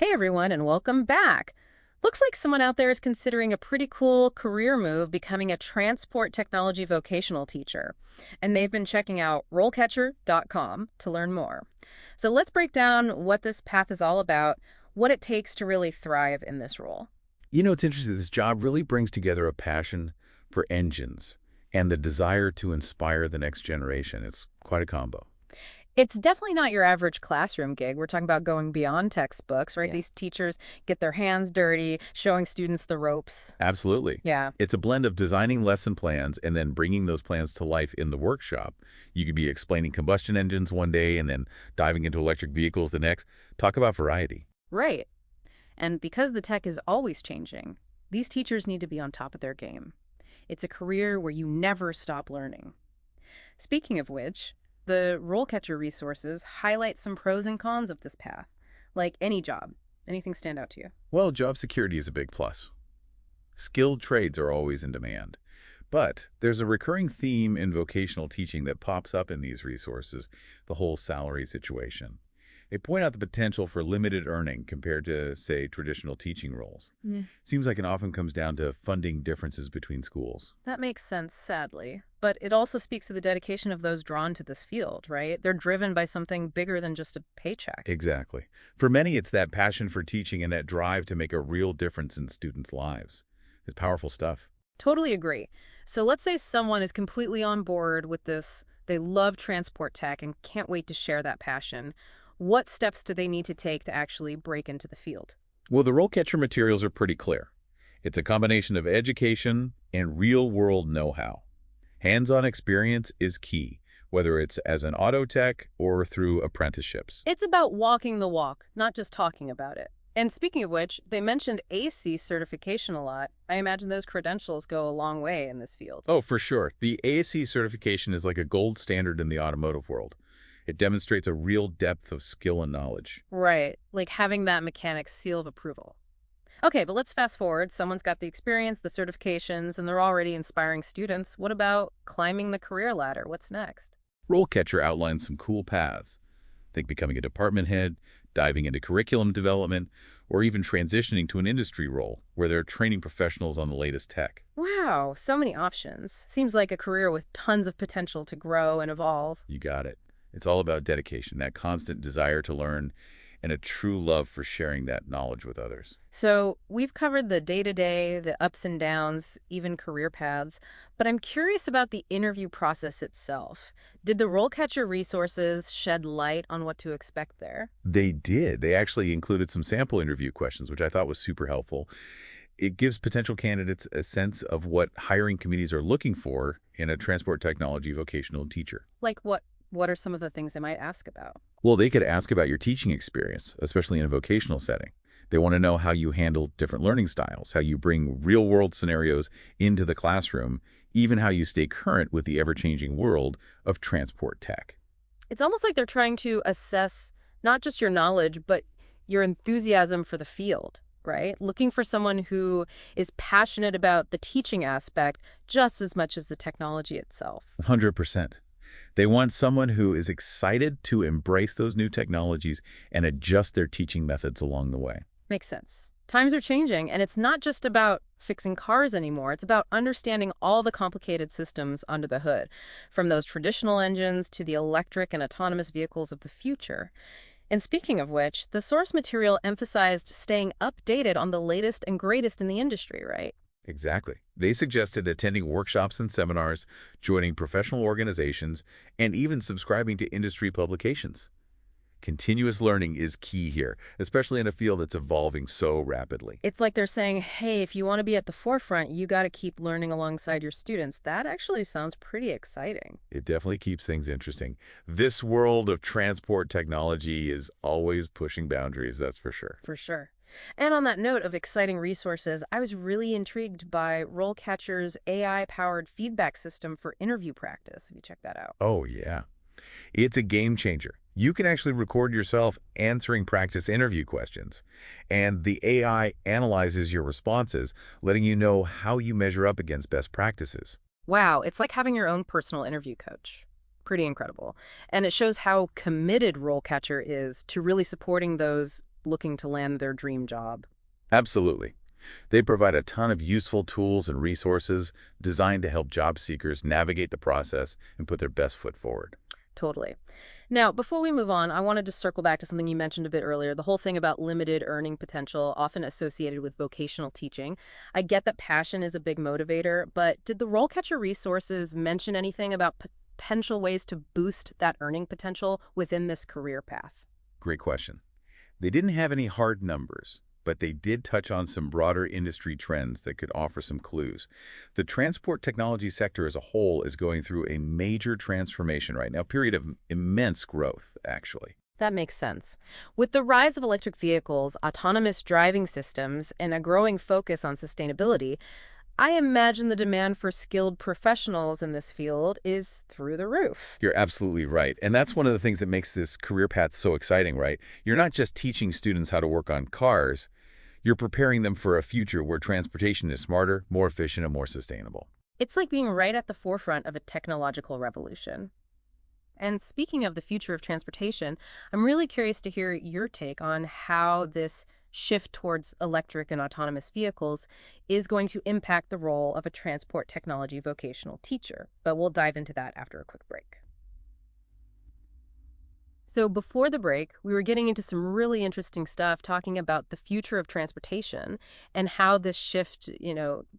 Hey everyone, and welcome back. Looks like someone out there is considering a pretty cool career move, becoming a transport technology vocational teacher. And they've been checking out RoleCatcher.com to learn more. So let's break down what this path is all about, what it takes to really thrive in this role. It's interesting. This job really brings together a passion for engines and the desire to inspire the next generation. It's quite a combo. It's definitely not your average classroom gig. We're talking about going beyond textbooks, right? Yeah. These teachers get their hands dirty, showing students the ropes. Absolutely. Yeah. It's a blend of designing lesson plans and then bringing those plans to life in the workshop. You could be explaining combustion engines one day and then diving into electric vehicles the next. Talk about variety. Right. And because the tech is always changing, these teachers need to be on top of their game. It's a career where you never stop learning. Speaking of which, the RoleCatcher resources highlight some pros and cons of this path. Like any job. Anything stand out to you? Well, job security is a big plus. Skilled trades are always in demand. But there's a recurring theme in vocational teaching that pops up in these resources, the whole salary situation. They point out the potential for limited earning compared to, say, traditional teaching roles. Yeah. Seems like it often comes down to funding differences between schools. That makes sense, sadly. But it also speaks to the dedication of those drawn to this field, right? They're driven by something bigger than just a paycheck. Exactly. For many, it's that passion for teaching and that drive to make a real difference in students' lives. It's powerful stuff. Totally agree. So let's say someone is completely on board with this. They love transport tech and can't wait to share that passion. What steps do they need to take to actually break into the field? Well, the RoleCatcher materials are pretty clear. It's a combination of education and real-world know-how. Hands-on experience is key, whether it's as an auto tech or through apprenticeships. It's about walking the walk, not just talking about it. And speaking of which, they mentioned AC certification a lot. I imagine those credentials go a long way in this field. Oh, for sure. The ASE certification is like a gold standard in the automotive world. It demonstrates a real depth of skill and knowledge. Right, like having that mechanic's seal of approval. Okay, but let's fast forward. Someone's got the experience, the certifications, and they're already inspiring students. What about climbing the career ladder? What's next? RoleCatcher outlines some cool paths. Think becoming a department head, diving into curriculum development, or even transitioning to an industry role where they're training professionals on the latest tech. Wow, so many options. Seems like a career with tons of potential to grow and evolve. You got it. It's all about dedication, that constant desire to learn, and a true love for sharing that knowledge with others. So we've covered the day-to-day, the ups and downs, even career paths, but I'm curious about the interview process itself. Did the RoleCatcher resources shed light on what to expect there? They did. They actually included some sample interview questions, which I thought was super helpful. It gives potential candidates a sense of what hiring committees are looking for in a transport technology vocational teacher. Like what? What are some of the things they might ask about? Well, they could ask about your teaching experience, especially in a vocational setting. They want to know how you handle different learning styles, how you bring real-world scenarios into the classroom, even how you stay current with the ever-changing world of transport tech. It's almost like they're trying to assess not just your knowledge, but your enthusiasm for the field, right? Looking for someone who is passionate about the teaching aspect just as much as the technology itself. 100%. They want someone who is excited to embrace those new technologies and adjust their teaching methods along the way. Makes sense. Times are changing, and it's not just about fixing cars anymore. It's about understanding all the complicated systems under the hood, from those traditional engines to the electric and autonomous vehicles of the future. And speaking of which, the source material emphasized staying updated on the latest and greatest in the industry, right? Exactly. They suggested attending workshops and seminars, joining professional organizations, and even subscribing to industry publications. Continuous learning is key here, especially in a field that's evolving so rapidly. It's like they're saying, hey, if you want to be at the forefront, you got to keep learning alongside your students. That actually sounds pretty exciting. It definitely keeps things interesting. This world of transport technology is always pushing boundaries, that's for sure. For sure. And on that note of exciting resources, I was really intrigued by RoleCatcher's AI-powered feedback system for interview practice. Have you checked that out? Oh, yeah. It's a game changer. You can actually record yourself answering practice interview questions, and the AI analyzes your responses, letting you know how you measure up against best practices. Wow, it's like having your own personal interview coach. Pretty incredible. And it shows how committed RoleCatcher is to really supporting those looking to land their dream job. Absolutely. They provide a ton of useful tools and resources designed to help job seekers navigate the process and put their best foot forward. Totally. Now, before we move on, I wanted to circle back to something you mentioned a bit earlier, the whole thing about limited earning potential, often associated with vocational teaching. I get that passion is a big motivator, but did the RoleCatcher resources mention anything about potential ways to boost that earning potential within this career path? Great question. They didn't have any hard numbers, but they did touch on some broader industry trends that could offer some clues. The transport technology sector as a whole is going through a major transformation right now, a period of immense growth, actually. That makes sense. With the rise of electric vehicles, autonomous driving systems, and a growing focus on sustainability, I imagine the demand for skilled professionals in this field is through the roof. You're absolutely right. And that's one of the things that makes this career path so exciting, right? You're not just teaching students how to work on cars, you're preparing them for a future where transportation is smarter, more efficient, and more sustainable. It's like being right at the forefront of a technological revolution. And speaking of the future of transportation, I'm really curious to hear your take on how this shift towards electric and autonomous vehicles is going to impact the role of a transport technology vocational teacher. But we'll dive into that after a quick break. So before the break, we were getting into some really interesting stuff talking about the future of transportation and how this shift,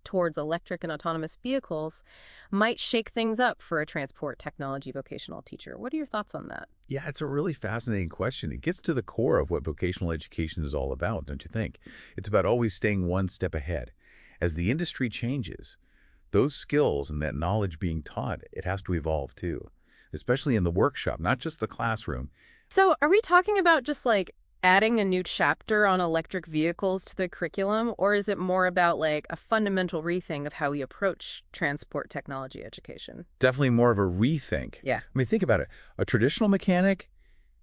towards electric and autonomous vehicles might shake things up for a transport technology vocational teacher. What are your thoughts on that? Yeah, it's a really fascinating question. It gets to the core of what vocational education is all about, don't you think? It's about always staying one step ahead. As the industry changes, those skills and that knowledge being taught, it has to evolve too, especially in the workshop, not just the classroom. So are we talking about just like adding a new chapter on electric vehicles to the curriculum, or is it more about like a fundamental rethink of how we approach transport technology education? Definitely more of a rethink. Yeah. I mean, think about it. A traditional mechanic,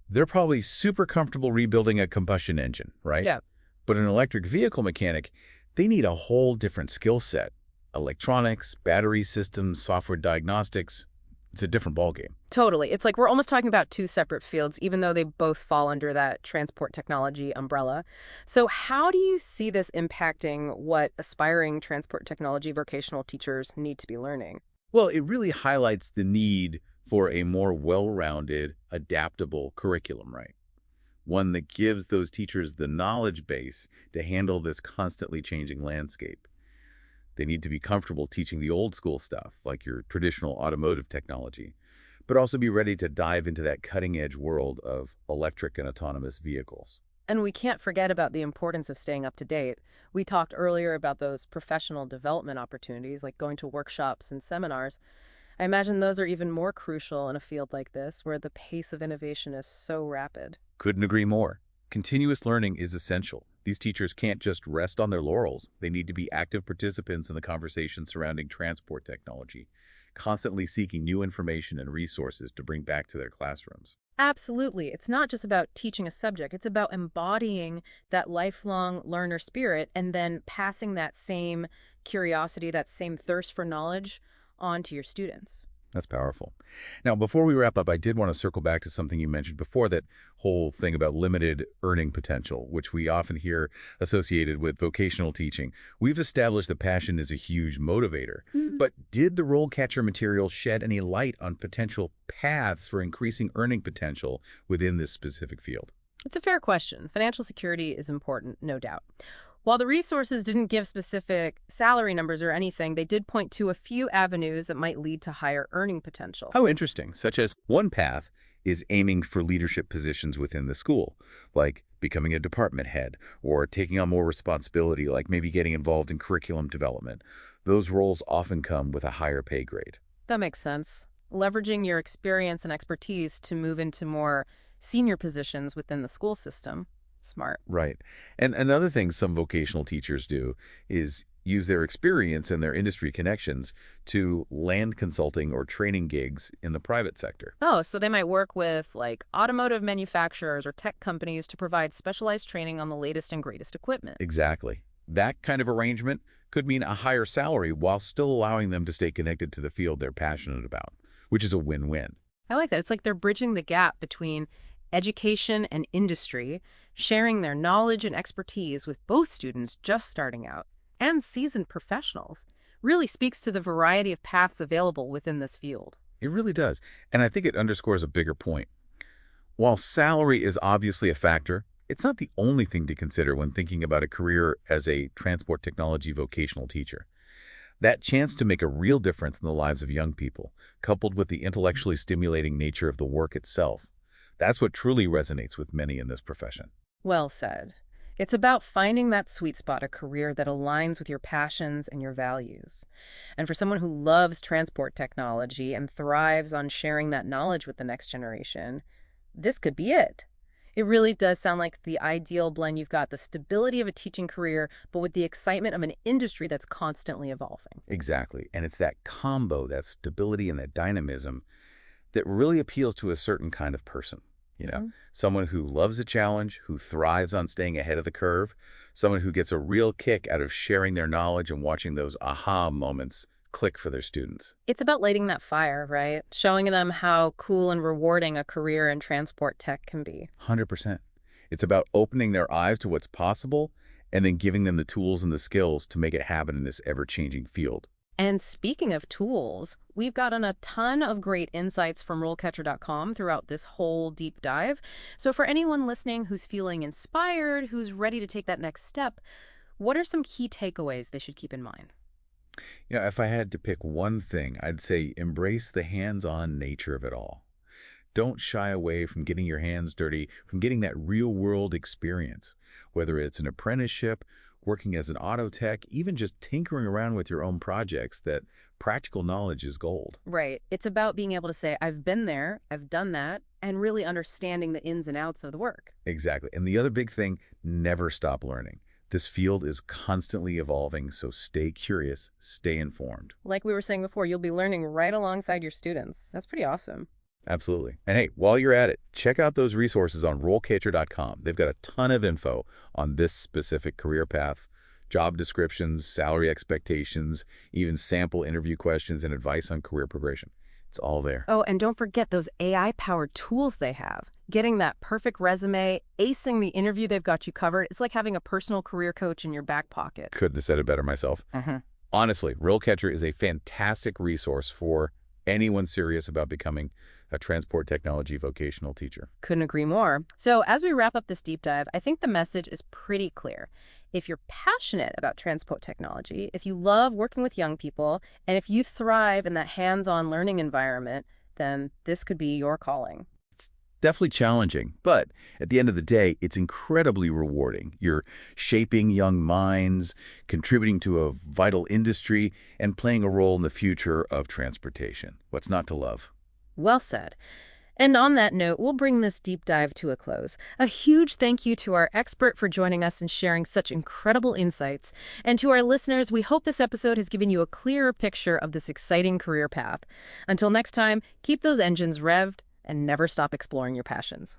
they're probably super comfortable rebuilding a combustion engine, right? Yeah. But an electric vehicle mechanic, they need a whole different skill set. Electronics, battery systems, software diagnostics, it's a different ballgame. Totally. It's like we're almost talking about two separate fields, even though they both fall under that transport technology umbrella. So how do you see this impacting what aspiring transport technology vocational teachers need to be learning? Well, it really highlights the need for a more well-rounded, adaptable curriculum, right? One that gives those teachers the knowledge base to handle this constantly changing landscape. They need to be comfortable teaching the old school stuff, like your traditional automotive technology, but also be ready to dive into that cutting-edge world of electric and autonomous vehicles. And we can't forget about the importance of staying up to date. We talked earlier about those professional development opportunities, like going to workshops and seminars. I imagine those are even more crucial in a field like this, where the pace of innovation is so rapid. Couldn't agree more. Continuous learning is essential. These teachers can't just rest on their laurels. They need to be active participants in the conversation surrounding transport technology, constantly seeking new information and resources to bring back to their classrooms. Absolutely. It's not just about teaching a subject. It's about embodying that lifelong learner spirit and then passing that same curiosity, that same thirst for knowledge on to your students. That's powerful. Now, before we wrap up, I did want to circle back to something you mentioned before, that whole thing about limited earning potential, which we often hear associated with vocational teaching. We've established that passion is a huge motivator. But did the RoleCatcher material shed any light on potential paths for increasing earning potential within this specific field? It's a fair question. Financial security is important, no doubt. While the resources didn't give specific salary numbers or anything, they did point to a few avenues that might lead to higher earning potential. How interesting. Such as one path is aiming for leadership positions within the school, like becoming a department head or taking on more responsibility, like maybe getting involved in curriculum development. Those roles often come with a higher pay grade. That makes sense. Leveraging your experience and expertise to move into more senior positions within the school system. Smart. Right. And another thing some vocational teachers do is use their experience and their industry connections to land consulting or training gigs in the private sector. Oh, so they might work with like automotive manufacturers or tech companies to provide specialized training on the latest and greatest equipment. Exactly. That kind of arrangement could mean a higher salary while still allowing them to stay connected to the field they're passionate about, which is a win-win. I like that. It's like they're bridging the gap between education and industry, sharing their knowledge and expertise with both students just starting out and seasoned professionals, really speaks to the variety of paths available within this field. It really does. And I think it underscores a bigger point. While salary is obviously a factor, it's not the only thing to consider when thinking about a career as a transport technology vocational teacher. That chance to make a real difference in the lives of young people, coupled with the intellectually stimulating nature of the work itself, that's what truly resonates with many in this profession. Well said. It's about finding that sweet spot, a career that aligns with your passions and your values. And for someone who loves transport technology and thrives on sharing that knowledge with the next generation, this could be it. It really does sound like the ideal blend. You've got the stability of a teaching career, but with the excitement of an industry that's constantly evolving. Exactly. And it's that combo, that stability and that dynamism that really appeals to a certain kind of person. Mhm. Someone who loves a challenge, who thrives on staying ahead of the curve, someone who gets a real kick out of sharing their knowledge and watching those aha moments click for their students. It's about lighting that fire, right? Showing them how cool and rewarding a career in transport tech can be. 100%. It's about opening their eyes to what's possible and then giving them the tools and the skills to make it happen in this ever-changing field. And speaking of tools, we've gotten a ton of great insights from RoleCatcher.com throughout this whole deep dive. So for anyone listening who's feeling inspired, who's ready to take that next step, what are some key takeaways they should keep in mind? If I had to pick one thing, I'd say embrace the hands-on nature of it all. Don't shy away from getting your hands dirty, from getting that real-world experience, whether it's an apprenticeship, working as an auto tech, even just tinkering around with your own projects, that practical knowledge is gold. Right. It's about being able to say, I've been there, I've done that, and really understanding the ins and outs of the work. Exactly. And the other big thing, never stop learning. This field is constantly evolving, so stay curious, stay informed. Like we were saying before, you'll be learning right alongside your students. That's pretty awesome. Absolutely. And hey, while you're at it, check out those resources on RoleCatcher.com. They've got a ton of info on this specific career path, job descriptions, salary expectations, even sample interview questions and advice on career progression. It's all there. Oh, and don't forget those AI-powered tools they have. Getting that perfect resume, acing the interview, they've got you covered. It's like having a personal career coach in your back pocket. Couldn't have said it better myself. Honestly, RoleCatcher is a fantastic resource for anyone serious about becoming a transport technology vocational teacher. Couldn't agree more. So as we wrap up this deep dive, I think the message is pretty clear. If you're passionate about transport technology, if you love working with young people, and if you thrive in that hands-on learning environment, then this could be your calling. Definitely challenging, but at the end of the day, it's incredibly rewarding. You're shaping young minds, contributing to a vital industry, and playing a role in the future of transportation. What's not to love? Well said. And on that note, we'll bring this deep dive to a close. A huge thank you to our expert for joining us and sharing such incredible insights. And to our listeners, we hope this episode has given you a clearer picture of this exciting career path. Until next time, keep those engines revved and never stop exploring your passions.